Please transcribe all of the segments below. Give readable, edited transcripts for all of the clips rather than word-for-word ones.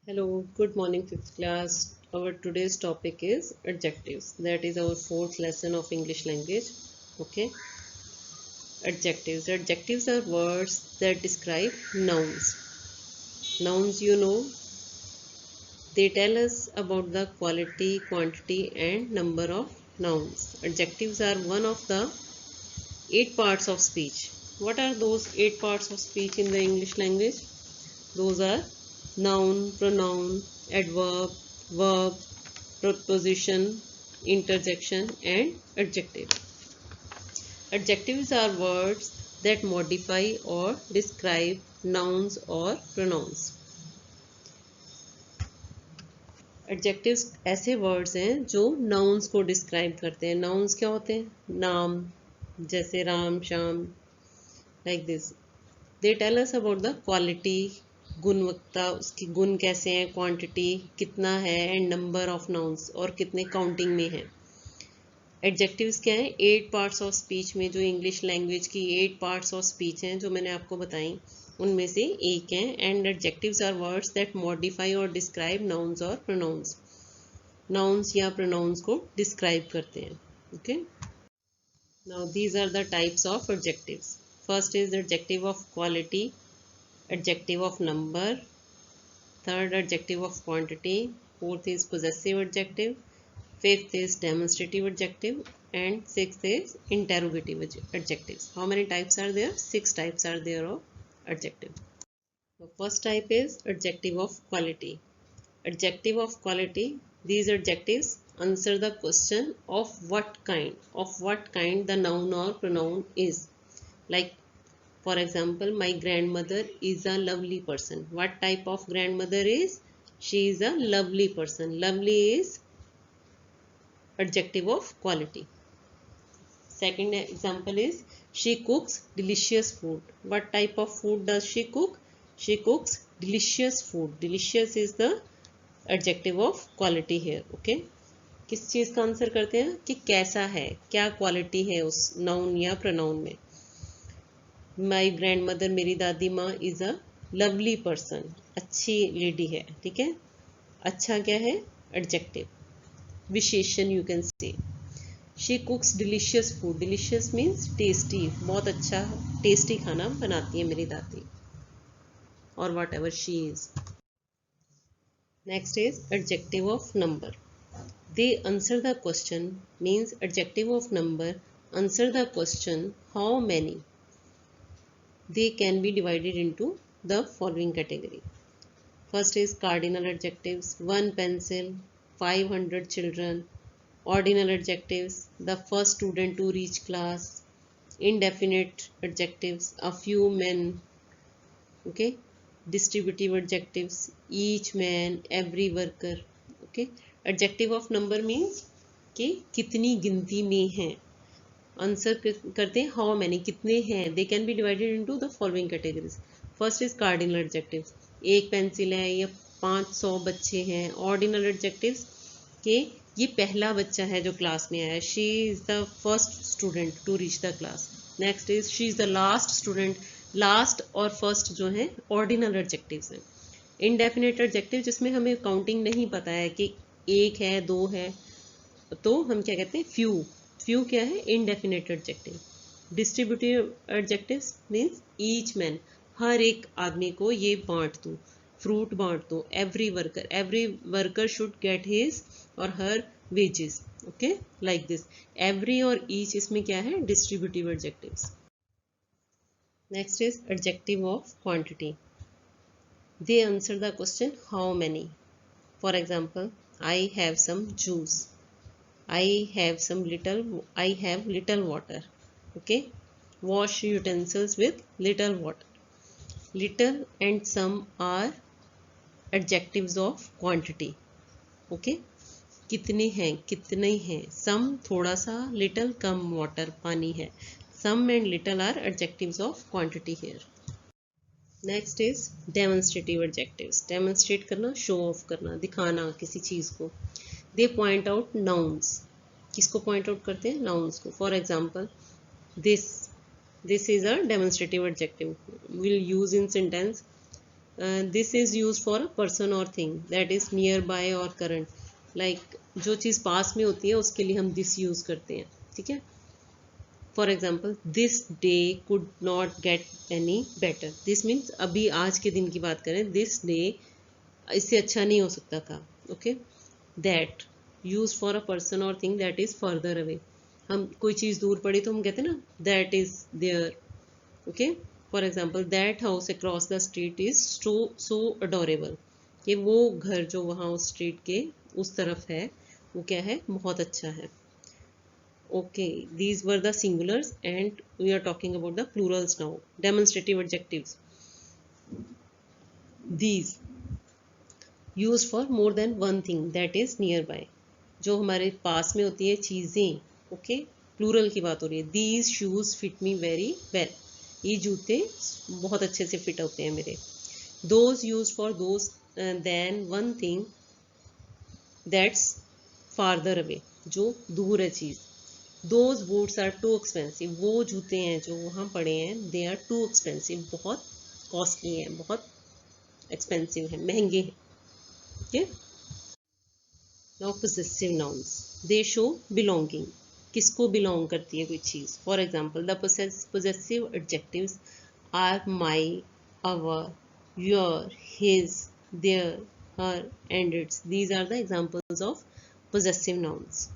Hello, good morning, fifth class. Our today's topic is adjectives. That is our fourth lesson of English language. Okay, adjectives. Adjectives are words that describe nouns. Nouns, they tell us about the quality, quantity, and number of nouns. Adjectives are one of the eight parts of speech. What are those eight parts of speech in the English language? Those are noun, pronoun, adverb, verb, preposition, interjection, and adjective. Adjectives are words that modify or describe nouns or pronouns. Adjectives ऐसे words हैं जो nouns को describe करते हैं. Nouns क्या होते हैं? नाम, जैसे Ram, Shyam, like this. They tell us about the quality, गुणवत्ता, उसकी गुण कैसे हैं, क्वांटिटी कितना है, एंड नंबर ऑफ नाउन्स और कितने काउंटिंग में है. एडजेक्टिव्स क्या है? एट पार्ट्स ऑफ स्पीच में, जो इंग्लिश लैंग्वेज की एट पार्ट्स ऑफ स्पीच हैं जो मैंने आपको बताई, उनमें से एक है. And adjectives are words that modify और डिस्क्राइब नाउन्स और प्रोनाउंस. नाउन्स या प्रोनाउंस को डिस्क्राइब करते हैं. Okay, now these are the types of adjectives. First is adjective of quality, adjective of number, third adjective of quantity, fourth is possessive adjective, fifth is demonstrative adjective, and sixth is interrogative adjectives. How many types are there? Six types are there of adjective. The first type is adjective of quality. Adjective of quality, these adjectives answer the question of what kind the noun or pronoun is. Like, for example, my grandmother is a lovely person. What type of grandmother is? She is a lovely person. Lovely is adjective of quality. Second example is, she cooks delicious food. What type of food does she cook? She cooks delicious food. Delicious is the adjective of quality here. Okay. किस चीज़ का answer करते हैं कि कैसा है, क्या quality है उस नाउन या प्रोनाउन में. माई ग्रैंड मदर, मेरी दादी माँ, इज़ अ लवली पर्सन, अच्छी लेडी है. ठीक है, अच्छा क्या है? एडजेक्टिव, विशेषण you can say. She कुक्स delicious food. Delicious means tasty, बहुत अच्छा टेस्टी खाना बनाती है मेरी दादी, और what ever she is. Next is adjective of number. They answer the question, means adjective of number answer the question how many. They can be divided into the following category. First is cardinal adjectives, 1 pencil, 500 children. Ordinal adjectives, the first student to reach class. Indefinite adjectives, a few men. Okay, distributive adjectives, each man, every worker. Okay, adjective of number means कि कितनी गिनती में हैं. Answer करते हैं how many, कितने हैं. They can be divided into the following categories. First is cardinal adjectives, एक पेंसिल है या 500 बच्चे हैं. ऑर्डिनल एडजेक्टिव्स के ये पहला बच्चा है जो क्लास में आया. She is the first student to reach the class. Next is she is the last student. Last और फर्स्ट जो है ऑर्डिनल एडजेक्टिव्स हैं. इनडेफिनेट एडजेक्टिव, जिसमें हमें काउंटिंग नहीं पता है कि एक है, दो है, तो हम क्या कहते हैं? फ्यू. फ्यू क्या है? Indefinite adjective. Distributive adjectives means each man, हर एक आदमी को ये बांट दो, फ्रूट बांट दो. Every worker should get his or her wages. Okay, like this. Every और ईच इसमें क्या है? Distributive adjectives. Next is adjective of quantity. They answer the question how many. For example, I have some juice. I have little water. Okay, wash utensils with little water. Little and some are adjectives of quantity. Okay, कितने हैं. Some थोड़ा सा, little कम water पानी है. Some and little are adjectives of quantity here. Next is demonstrative adjectives. Demonstrate करना, show off करना, दिखाना किसी चीज़ को. They point out nouns. किसको पॉइंट आउट करते हैं? नाउन्स को. For example, this is a demonstrative adjective. Will use in sentence this is use for a person or thing that is near by or current, like जो चीज़ पास में होती है उसके लिए हम दिस यूज करते हैं, ठीक है। For example, this day could not get any better, this means अभी आज के दिन की बात करें, दिस डे इससे अच्छा नहीं हो सकता था, okay. That use for a person or thing that is further away, हम कोई चीज़ दूर पड़ी तो हम कहते हैं ना that is there, okay. For example, that house across the street is so adorable, कि वो घर जो वहाँ उस स्ट्रीट के उस तरफ है वो क्या है, बहुत अच्छा है। Okay, these were the singulars and we are talking about the plurals now. Demonstrative adjectives. These used for more than one thing that is nearby. जो हमारे पास में होती है चीज़ें, ओके, प्लूरल की बात हो रही है। These shoes fit me very well. ये जूते बहुत अच्छे से फिट होते हैं मेरे। Those used for those than one thing that's farther away. जो दूर है चीज़। Those boots are too expensive, वो जूते हैं जो वहाँ पड़े हैं, दे आर टू एक्सपेंसिव, बहुत कॉस्टली हैं, बहुत एक्सपेंसिव हैं, महंगे हैं, ठीक है। Now possessive nouns, they show belonging, किसको बिलोंग करती है कोई चीज़। For example, the possessive adjectives are my, our, your, his, their, her and its, these are the examples of possessive nouns.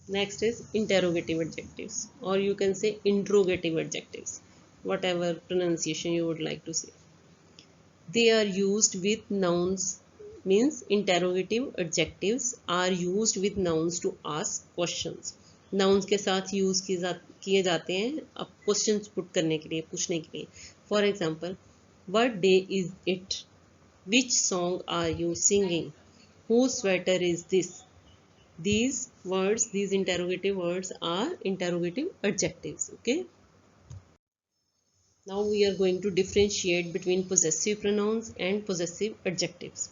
Next is interrogative adjectives, or you can say interrogative adjectives, whatever pronunciation you would like to say. They are used with nouns, means interrogative adjectives are used with nouns to ask questions. Nouns के साथ use किए जाते हैं अब questions put करने के लिए, पूछने के लिए। For example, what day is it, which song are you singing, whose sweater is this. These words, these interrogative words are interrogative adjectives, okay. Now we are going to differentiate between possessive pronouns and possessive adjectives.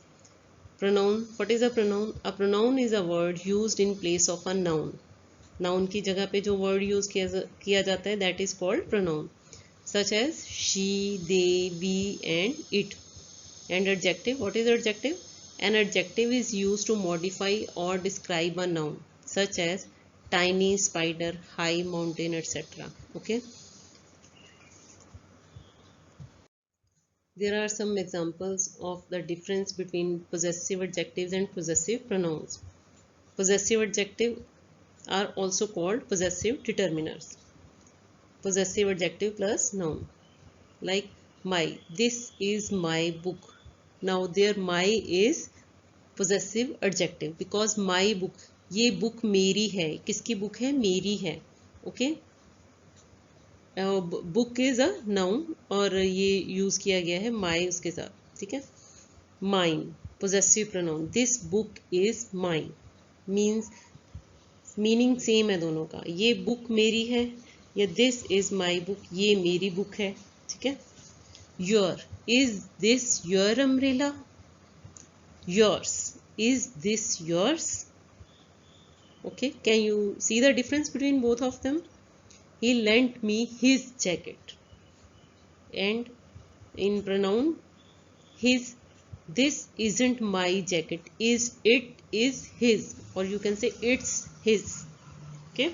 Pronoun, what is a pronoun? A pronoun is a word used in place of a noun. Noun की जगह पे जो word use किया जाता है, that is called pronoun, such as she, they, we and it. And adjective, what is adjective? An adjective is used to modify or describe a noun, such as tiny, spider, high, mountain, etc. Okay. There are some examples of the difference between possessive adjectives and possessive pronouns. Possessive adjectives are also called possessive determiners. Possessive adjective plus noun. Like my, this is my book. Now there my is possessive adjective because my book, ये book मेरी है, किसकी book है, मेरी है, okay. Book is a noun और ये use किया गया है माई उसके साथ, ठीक है। Mine, possessive pronoun, this book is mine, means meaning same है दोनों का, ये बुक मेरी है या दिस इज माई बुक, ये मेरी बुक है, ठीक है। Your, is this your umbrella, yours, is this yours, okay. Can you see the difference between both of them? He lent me his jacket. And in pronoun, his, this isn't my jacket, it is his, or you can say it's his, okay.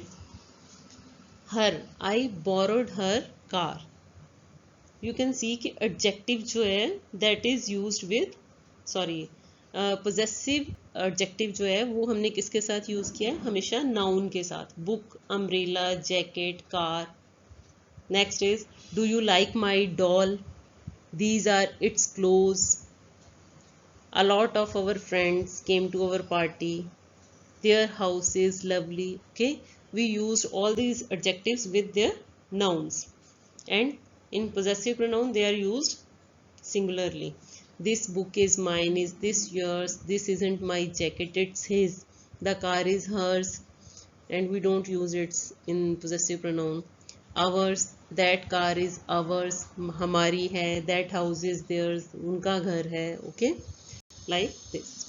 Her, I borrowed her car. You can see कि adjective जो है that is used with, sorry, possessive adjective जो है वो हमने किसके साथ use किया है, हमेशा noun के साथ, book, umbrella, jacket, car. Next is, do you like my doll, these are its clothes. A lot of our friends came to our party, their house is lovely, okay. We used all these adjectives with their nouns, and in possessive pronoun they are used singularly. This book is mine, is this yours, this isn't my jacket, it's his, the car is hers, and we don't use it in possessive pronoun. Ours, that car is ours, हमारी है, that house is theirs, उनका घर है, okay, like this.